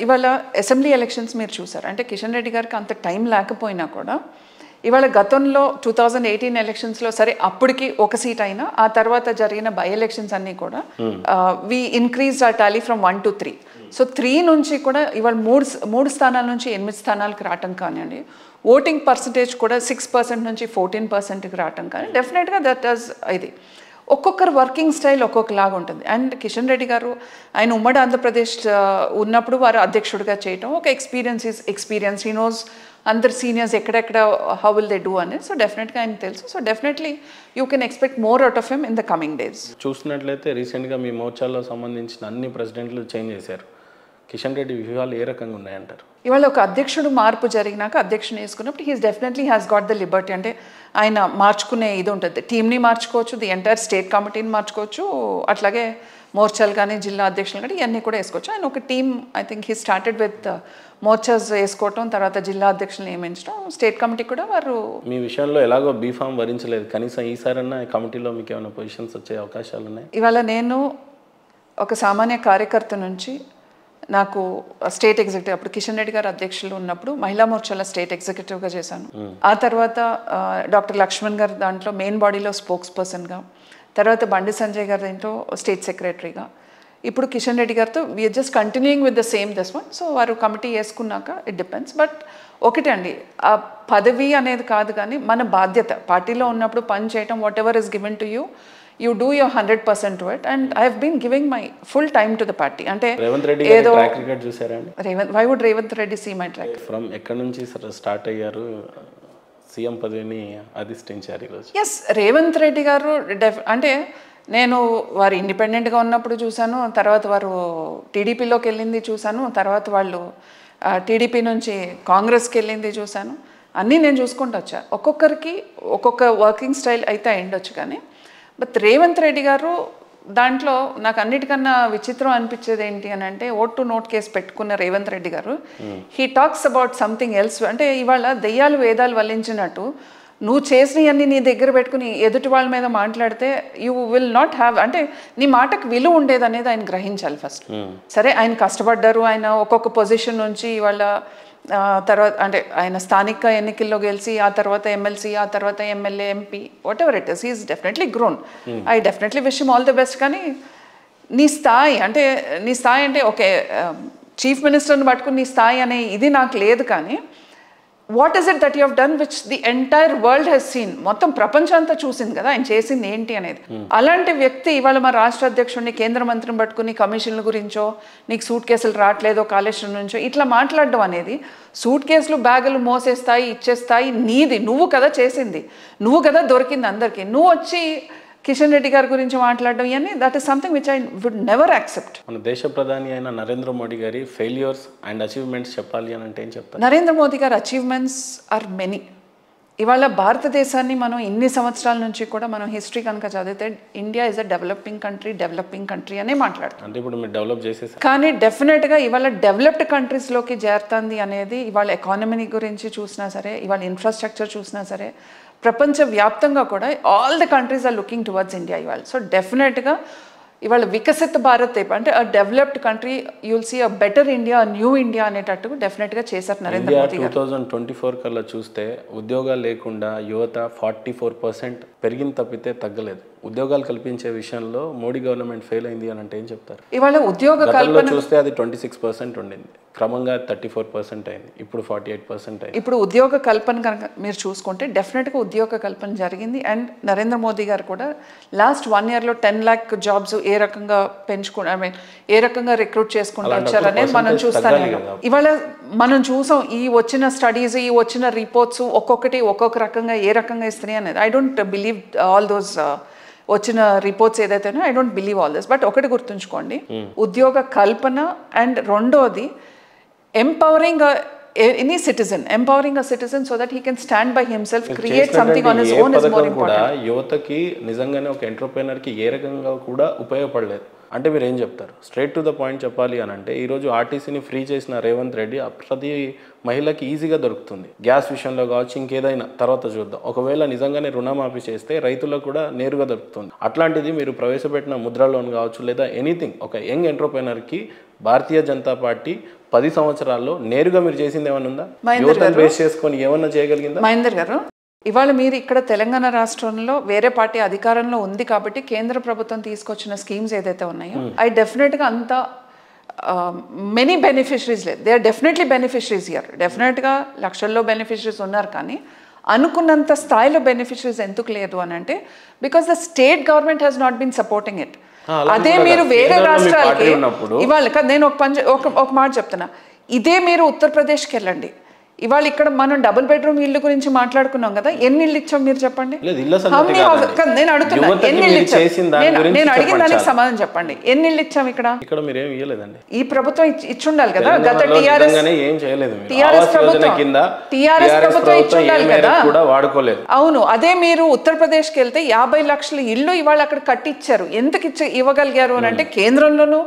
ఇవాళ assembly elections మీరు చూసారు. అంటే కిషన్ రెడ్డి గారికి అంత టైం లేకపోయినా కూడా ఇవాళ గతంలో 2018 ఎలక్షన్స్లో సరే అప్పటికి ఒక సీట్ అయినా ఆ తర్వాత జరిగిన బై ఎలక్షన్స్ అన్నీ కూడా వి ఇంక్రీజ్ ఆ టాలీ ఫ్రమ్ 1 to 3. సో 3 నుంచి కూడా ఇవాళ మూడు స్థానాల నుంచి 8 స్థానాలకు రావటం కానివ్వండి, ఓటింగ్ పర్సంటేజ్ కూడా 6% నుంచి 14%కి రావటం కానీ డెఫినెట్గా దట్ ఈస్ ఇది. ఒక్కొక్కరు వర్కింగ్ స్టైల్ ఒక్కొక్కలాగా ఉంటుంది. అండ్ కిషన్ రెడ్డి గారు ఆయన ఉమ్మడి ఆంధ్రప్రదేశ్ ఉన్నప్పుడు వారు అధ్యక్షుడిగా చేయటం ఒక ఎక్స్పీరియన్స్ హీ నోస్ అందరు సీనియర్స్ ఎక్కడెక్కడ హౌ విల్ దే డూ అనేది. సో డెఫినెట్గా ఆయన తెలుసు. So definitely you can expect more out of him in the coming days. చూసినట్లయితే రీసెంట్గా మీ మోర్చాల్లో సంబంధించిన అన్ని ప్రెసిడెంట్లు చేంజ్ చేశారు. కిషన్ రెడ్డి వ్యూహాలు ఏ రకంగా ఉన్నాయంటారు? ఇవాళ ఒక అధ్యక్షుడు మార్పు జరిగినాక అధ్యక్షుని వేసుకున్నప్పుడు he's definitely has got the Liberty. అంటే ఆయన మార్చుకునే ఇది ఉంటుంది. టీమ్ని మార్చుకోవచ్చు, ది ఎంటైర్ స్టేట్ కమిటీని మార్చుకోవచ్చు, అట్లాగే మోర్చాలు కానీ జిల్లా అధ్యక్షులు కానీ ఇవన్నీ కూడా వేసుకోవచ్చు. ఆయన ఒక team I think he started with morchas వేసుకోవటం, తర్వాత జిల్లా అధ్యక్షులు నియమించడం, స్టేట్ కమిటీ కూడా వారు. మీ విషయంలో ఎలాగో బీఫామ్ భరించలేదు, కనీసం ఈసారన్నా కమిటీలో మీకు ఏమైనా పొజిషన్స్ వచ్చే అవకాశాలు ఉన్నాయి? ఇవాళ నేను ఒక సామాన్య కార్యకర్త నుంచి నాకు స్టేట్ ఎగ్జిక్యూటివ్, అప్పుడు కిషన్ రెడ్డి గారు అధ్యక్షులు ఉన్నప్పుడు మహిళా మోర్చాల స్టేట్ ఎగ్జిక్యూటివ్గా చేశాను. ఆ తర్వాత డాక్టర్ లక్ష్మణ్ గారు దాంట్లో మెయిన్ బాడీలో స్పోక్స్ పర్సన్గా, తర్వాత బండి సంజయ్ గారు దీంట్లో స్టేట్ సెక్రటరీగా, ఇప్పుడు కిషన్ రెడ్డి గారితో we're just continuing with the same this one. So వారు కమిటీ వేసుకున్నాక ఇట్ డిపెండ్స్. బట్ ఒకటే అండి, ఆ పదవి అనేది కాదు కానీ మన బాధ్యత పార్టీలో ఉన్నప్పుడు పని చేయటం, what ever is given to you you do your 100% to it, and I have been giving my full time to the party. Ante Revanth Reddy గారి ట్రాక్ రికార్డ్ చూసారా అండి? Why would Revanth Reddy see my track? From ఎక్కడ నుంచి start అయ్యారు, CM పదవిని అధిష్ఠించారు ఈరోజు? Yes, Revanth Reddy గారు అంటే నేను వారు ఇండిపెండెంట్గా ఉన్నప్పుడు చూశాను, తర్వాత వారు టీడీపీలోకి వెళ్ళింది చూశాను, తర్వాత వాళ్ళు టీడీపీ నుంచి కాంగ్రెస్కి వెళ్ళింది చూశాను. అన్నీ నేను చూసుకుంటూ వచ్చా. ఒక్కొక్కరికి ఒక్కొక్క వర్కింగ్ స్టైల్ అయితే అయిండొచ్చు కానీ బట్ రేవంత్ రెడ్డి గారు దాంట్లో నాకు అన్నిటికన్నా విచిత్రం అనిపించేది ఏంటి అని అంటే, ఓట్ టు నోట్ కేసు పెట్టుకున్న రేవంత్ రెడ్డి గారు he talks about something else. అంటే ఇవాళ దెయ్యాలు వేదాలు వల్లించినట్టు నువ్వు చేసినవన్నీ నీ దగ్గర పెట్టుకుని ఎదుటి వాళ్ళ మీద మాట్లాడితే యూ విల్ నాట్ హ్యావ్, అంటే నీ మాటకు విలువ ఉండేది అనేది ఆయన గ్రహించాలి ఫస్ట్. సరే ఆయన కష్టపడ్డారు, ఆయన ఒక్కొక్క పొజిషన్ నుంచి ఇవాళ తర్వాత అంటే ఆయన స్థానిక ఎన్నికల్లో గెలిచి ఆ తర్వాత ఎమ్మెల్సీ, ఆ తర్వాత MLA, MP, whatever it is, he's definitely grown. I definitely wish him all the best. కానీ నీ స్థాయి అంటే ఓకే చీఫ్ మినిస్టర్ని పట్టుకుని నీ స్థాయి అనే ఇది నాకు లేదు. కానీ what is it that you have done which the entire world has seen, మొత్తం ప్రపంచం అంతా చూసింది కదా ఆయన చేసింది ఏంటి అనేది. అలాంటి వ్యక్తి ఇవాళ మా రాష్ట్ర అధ్యక్షుడిని, కేంద్ర మంత్రిని పట్టుకుని కమిషన్ల గురించో, నీకు సూట్ కేసులు రావట్లేదో కాళేశ్వరం నుంచో ఇట్లా మాట్లాడడం అనేది, సూట్ కేసులు బ్యాగులు మోసేస్తాయి ఇచ్చేస్తాయి నీది, నువ్వు కదా చేసింది, నువ్వు కదా దొరికింది అందరికీ, నువ్వు వచ్చి కిషన్ రెడ్డి గారి గురించి మాట్లాడడం ఇవన్నీ that is something which I would never accept. మన దేశ ప్రధాని అయిన నరేంద్ర మోడీ గారి ఫెయిల్యూర్స్ అండ్ అచీవ్మెంట్స్ చెప్పాలి అని అంటే ఏం చెప్తారు? నరేంద్ర మోదీ గారి అచీవ్మెంట్స్ ఆర్ మెనీ. ఇవాళ భారతదేశాన్ని మనం ఇన్ని సంవత్సరాల నుంచి కూడా మనం హిస్టరీ కనుక చదివితే India is a developing country అనే మాట్లాడుతాం. అంటే ఇప్పుడు మీరు డెవలప్ చేసేసారు. కానీ డెఫినెట్గా ఇవాళ డెవలప్డ్ కంట్రీస్లోకి చేరుతుంది అనేది ఇవాళ ఎకానమీ గురించి చూసినా సరే, ఇవాళ ఇన్ఫ్రాస్ట్రక్చర్ చూసినా సరే, ప్రపంచవ్యాప్తంగా కూడా all the countries are looking towards India ఇవాళ. సో డెఫినెట్గా ఇవాళ వికసిత భారత్ అంటే a developed country you'll see a better India, new India అనేటట్టు డెఫినెట్గా చేశారు నరేంద్ర మోదీ గారు. 2024 కల్లా చూస్తే ఉద్యోగాలు లేకుండా యువత 44% పెరిగింది తప్పితే తగ్గలేదు. ఉద్యోగాలు కల్పించే విషయంలో మోడీ గవర్నమెంట్ ఫెయిల్ అయింది అని అంటే ఏం చెప్తారు? ఇవాళ ఉద్యోగ కల్పన చూస్తే అది 26% ఉండింది, క్రమంగా 34% అయింది, ఇప్పుడు 48% అయింది. ఇప్పుడు ఉద్యోగ కల్పన కనుక మీరు చూసుకుంటే డెఫినెట్గా ఉద్యోగ కల్పన జరిగింది. అండ్ నరేంద్ర మోదీ గారు కూడా లాస్ట్ 1 yearలో 10 lakh జాబ్స్ ఏ రకంగా ఏ రకంగా రిక్రూట్ చేసుకుంటూ వచ్చారనేది మనం చూస్తానే. ఇవాళ మనం చూసాం ఈ వచ్చిన స్టడీస్, ఈ వచ్చిన రిపోర్ట్స్ ఒక్కొక్కటి ఒక్కొక్క రకంగా ఏ రకంగా ఇస్తున్నాయి అనేది. I don't believe all those వచ్చిన రిపోర్ట్స్ ఏదైతేనో, I don't believe all this. But ఒకటి గుర్తుంచుకోండి, ఉద్యోగ కల్పన అండ్ రెండోది empowering any citizen so that he can stand by himself, create something on his own is more important. యువతకి నిజంగానే ఒక ఎంటర్‌ప్రెన్యూర్ కి ఏ రకంగా కూడా ఉపయోగపడలేదు అంటే మీరు ఏం చెప్తారు? స్ట్రైట్ టు ద పాయింట్ చెప్పాలి అని అంటే ఈరోజు ఆర్టీసీని ఫ్రీ చేసిన రేవంత్ రెడ్డి ప్రతి మహిళకి ఈజీగా దొరుకుతుంది. గ్యాస్ విషయంలో కావచ్చు, ఇంకేదైనా తర్వాత చూద్దాం. ఒకవేళ నిజంగానే రుణమాఫీ చేస్తే రైతులకు కూడా నేరుగా దొరుకుతుంది. అట్లాంటిది మీరు ప్రవేశపెట్టిన ముద్ర లోన్ కావచ్చు లేదా ఎనీథింగ్, ఒక యంగ్ ఎంటర్‌ప్రెన్యూర్కి భారతీయ జనతా పార్టీ 10 సంవత్సరాల్లో నేరుగా మీరు చేసింది ఏమన్నా ఉందా? మహేందర్ యువతను బేస్ చేసుకొని ఏమన్నా చేయగలిగిందా? మహేందర్ గారు, ఇవాళ మీరు ఇక్కడ తెలంగాణ రాష్ట్రంలో వేరే పార్టీ అధికారంలో ఉంది కాబట్టి కేంద్ర ప్రభుత్వం తీసుకొచ్చిన స్కీమ్స్ ఏదైతే ఉన్నాయో అవి డెఫినెట్గా అంత మెనీ బెనిఫిషరీస్ లేదు. They are definitely beneficiaries year. డెఫినెట్గా లక్షల్లో బెనిఫిషరీస్ ఉన్నారు, కానీ అనుకున్నంత స్థాయిలో బెనిఫిషరీస్ ఎందుకు లేదు అని అంటే because the state government has not been supporting it. అదే మీరు వేరే రాష్ట్రాలకి ఇవాళ నేను ఒక మాట చెప్తున్నా, ఇదే మీరు ఉత్తరప్రదేశ్కి వెళ్ళండి. ఇవాళ ఇక్కడ మనం డబుల్ బెడ్రూమ్ ఇల్లు గురించి మాట్లాడుకున్నాం కదా, ఎన్ని ఇల్లు ఇచ్చాం మీరు చెప్పండి. నేను అడుగుతున్నా ఎన్ని ఇల్లు ఇచ్చాం, నేను అడిగిన దానికి సమాధానం చెప్పండి. ఎన్ని ఇల్లు ఇచ్చాం ఇక్కడ? ఈ ప్రభుత్వం ఇచ్చుండాలి కదా, గత టీఆర్ఎస్ ప్రభుత్వం ఇచ్చుండాలి కదా. అవును, అదే మీరు ఉత్తరప్రదేశ్కి వెళ్తే 50 లక్షల ఇల్లు ఇవాళ అక్కడ కట్టిచ్చారు. ఎందుకు ఇవ్వగలిగారు అని అంటే కేంద్రంలోనూ